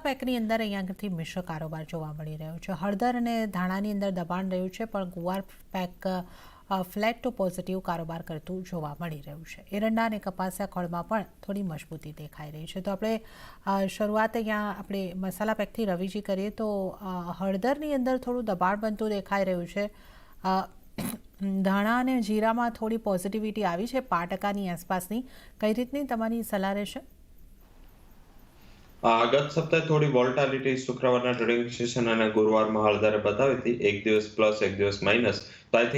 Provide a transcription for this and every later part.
પેકની અંદર અહીંયા આગળથી મિશ્ર કારોબાર જોવા મળી રહ્યો છે. હળદર અને ધાણાની અંદર દબાણ રહ્યું છે, પણ ગુવાર પેક ફ્લેટ ટુ પોઝિટિવ કારોબાર કરતું જોવા મળી રહ્યું છે. એરંડા અને કપાસિયા ખોળમાં પણ થોડી મજબૂતી દેખાઈ રહી છે. તો આપણે શરૂઆત અહીંયા આપણે મસાલા પેકથી રવિજી કરીએ તો હળદરની અંદર થોડું દબાણ બનતું દેખાઈ રહ્યું છે. ધાણા અને જીરામાં થોડી પોઝિટિવિટી આવી છે 5% આસપાસની. કઈ રીતની તમારી સલાહ રહેશે? ગત સપ્તાહે થોડી વોલ્ટાલિટી શુક્રવારના ટ્રેડિંગ સેશન અને ગુરુવારમાં હળદરે બતાવી હતી, એક દિવસ પ્લસ એક દિવસ માઇનસ. તો આઈ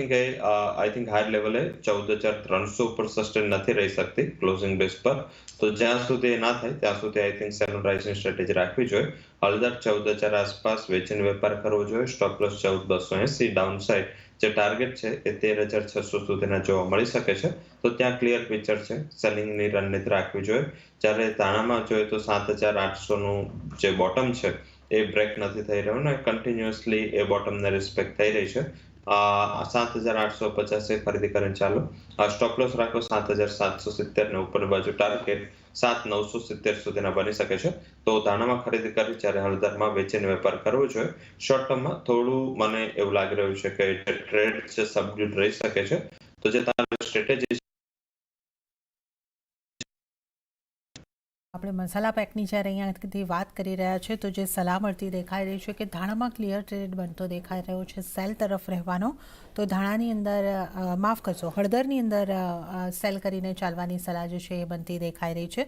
થિંક હાયર લેવલે 14,300 ઉપર સસ્ટેન નથી રહી શકતી ક્લોઝિંગ બેઝ પર. તો જ્યાં સુધી એ ના થાય ત્યાં સુધી I think cell rising strategy રાખવી જોઈએ. હળદર 14,000 આસપાસ વેચીને વેપાર કરવો જોઈએ. Stop loss 14,280. ડાઉન સાઇડ જે ટાર્ગેટ છે એ 13,600 સુધીના જોવા મળી શકે છે. તો ત્યાં ક્લિયર પિક્ચર છે, સેલિંગની રણનીતિ રાખવી જોઈએ. જ્યારે ધાણામાં જોઈએ તો 7,800નું જે બોટમ છે એ બ્રેક નથી થઈ રહ્યું ને કન્ટિન્યુઅસલી એ બોટમને રિસ્પેક્ટ થઈ રહી છે. 7,850 એ ખરીદી કરીને ચાલો. સ્ટોપ લોસ રાખો 7,770 ને ઉપરની બાજુ ટાર્ગેટ 7,970 સુધીના બની શકે છે. તો ધાણામાં ખરીદી કરી, જ્યારે હળદરમાં વેચીને વેપાર કરવો જોઈએ. શોર્ટ ટર્મમાં થોડું મને એવું લાગી રહ્યું છે કે ટ્રેડ છે સબડ્યુડ રહી શકે છે. તો જે તમારી સ્ટ્રેટેજી આપણે મસાલા પેકની જ્યારે અહીંયાથી વાત કરી રહ્યા છે તો જે સલાહ મળતી દેખાઈ રહી છે કે ધાણામાં ક્લિયર ટ્રેડ બનતો દેખાઈ રહ્યો છે સેલ તરફ રહેવાનો. તો ધાણાની અંદર માફ કરશો, હળદરની અંદર સેલ કરીને ચાલવાની સલાહ જે છે એ બનતી દેખાઈ રહી છે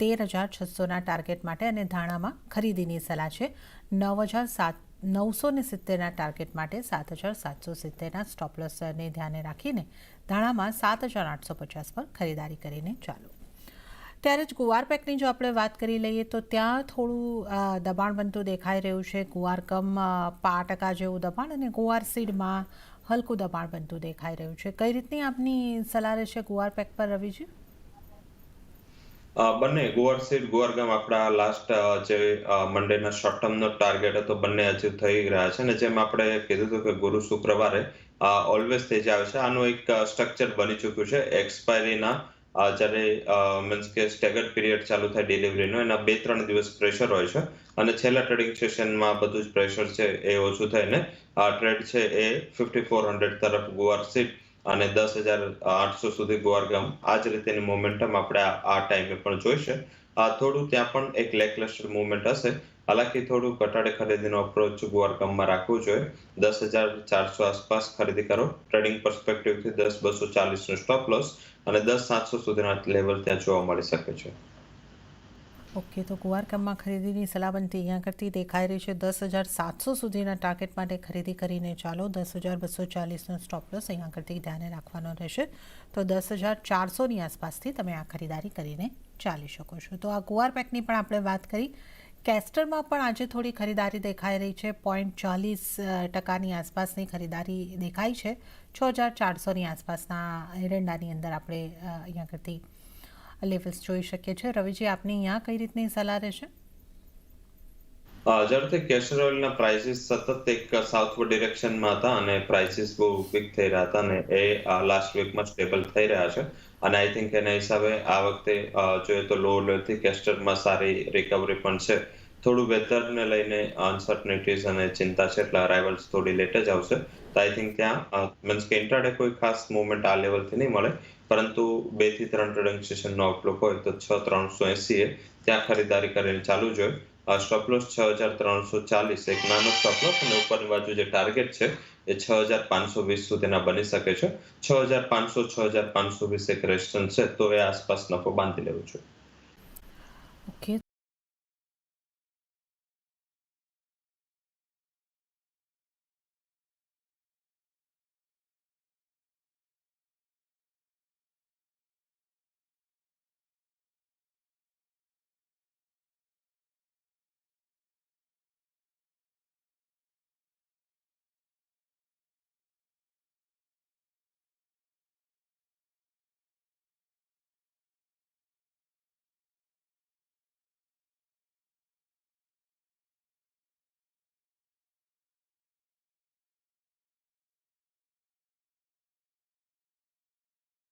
13,600ના ટાર્ગેટ માટે, અને ધાણામાં ખરીદીની સલાહ છે 9,970ના ટાર્ગેટ માટે 7,770ના સ્ટોપ લોસને ધ્યાને રાખીને ધાણામાં 7,850 પર ખરીદારી કરીને ચાલો. ત્યારે જ ગુવાર પેકની જો આપણે વાત કરી લઈએ તો ત્યાં થોડું દબાણ બનતું દેખાઈ રહ્યું છે. ગુવાર કમ 5% જેવું દબાણ અને ગુવાર સીડમાં હલકું દબાણ બનતું દેખાઈ રહ્યું છે. કઈ રીતની આપની સલાહ રહેશે ગુવાર પેક પર રવિજી? બંને ગુવાર સીડ ગુવાર ગમ આપણા લાસ્ટ જે મંડેના શોર્ટ ટર્મનો ટાર્ગેટ હતો બંને અચીવ થઈ રહ્યા છે. અને જેમ આપણે કીધું હતું કે ગુરુ શુક્રવારે ઓલવેઝ થઈ જ આવે છે. આનું એક સ્ટ્રક્ચર બની ચૂક્યું છે. એક્સપાયરીના જ્યારે મીન્સ કે સ્ટેગર્ડ પીરિયડ ચાલુ થાય ડિલિવરીનો, એના 2-3 દિવસ પ્રેશર હોય છે. અને છેલ્લા ટ્રેડિંગ સેશનમાં બધું જ પ્રેશર છે એ ઓછું થઈને ટ્રેડ છે એ 5,400 તરફ ગુવાર સીડ અને 10,800 સુધી ગુવાર ગમ આ જ રીતેની મોમેન્ટમ આપણે આ ટાઈમે પણ જોઈશે. થોડું ત્યાં પણ એક લેકલસ્ટર મુવમેન્ટ હશે. હાલાકી થોડું ઘટાડે ખરીદીનો અપ્રોચ ગુવાર ગમમાં રાખવું જોઈએ. 10,400 આસપાસ ખરીદી કરો. ટ્રેડિંગ પર્સપેક્ટિવથી 10,240નું સ્ટોપ લોસ અને 10,700 સુધીના લેવલ ત્યાં જોવા મળી શકે છે. ઓકે, તો ગુવાર કમમાં ખરીદીની સલાહ બનતી અહીંયા કરતી દેખાઈ રહી છે 10,700 સુધીના ટાર્ગેટ માટે ખરીદી કરીને ચાલો. 10,240નો સ્ટોપ લોસ અહીંયા કરતી ધ્યાને રાખવાનો રહેશે. તો 10,400ની આસપાસથી તમે આ ખરીદારી કરીને ચાલી શકો છો. તો આ ગુવાર પેકની પણ આપણે વાત કરી. કેસ્ટરમાં પણ આજે થોડી ખરીદારી દેખાઈ રહી છે 0.40%ની આસપાસની ખરીદારી દેખાઈ છે. 6,400ની આસપાસના એરંડાની અંદર આપણે અહીંયા કરતી લેવલ્સ જોઈ શકીએ છીએ. રવિજી, આપની અહીંયા કઈ રીતની સલાહ રહેશે? જ્યારથી કેસ્ટર ઓઇલના પ્રાઇસીસ સતત એક સાઉથવર્ડ ડિરેક્શનમાં હતા અને પ્રાઇસીસ બહુ વીક થઈ રહ્યા હતા, અને એ લાસ્ટ વીકમાં સ્ટેબલ થઈ રહ્યા છે. અને આઈ થિંક એના હિસાબે આ વખતે જોઈએ તો લો લેવલથી કેસ્ટરમાં સારી રિકવરી પણ છે. થોડું વેધરને લઈને અનસર્ટનિટીઝ અને ચિંતા છે, એટલે અરાઇવલ્સ થોડી લેટ જ આવશે. તો આઈ થિંક ત્યાં મીન્સ કે ઇન્ટ્રાડે કોઈ ખાસ મુવમેન્ટ આ લેવલથી નહીં મળે, પરંતુ 2 થી 3 ટ્રેડિંગ સેશનનો આઉટલુક હોય તો 6,380 ત્યાં ખરીદારી કરીને ચાલુ જોઈએ. સ્ટોપ લોસ 6,340 એક નાનો સ્ટોપ લોસ અને ઉપરની બાજુ જે ટાર્ગેટ છે એ 6,520 સુધીના બની શકે છે. 6,500 6,520 એક રેઝિસ્ટન્સ છે, તો એ આસપાસ નફો બાંધી લેવો જોઈએ.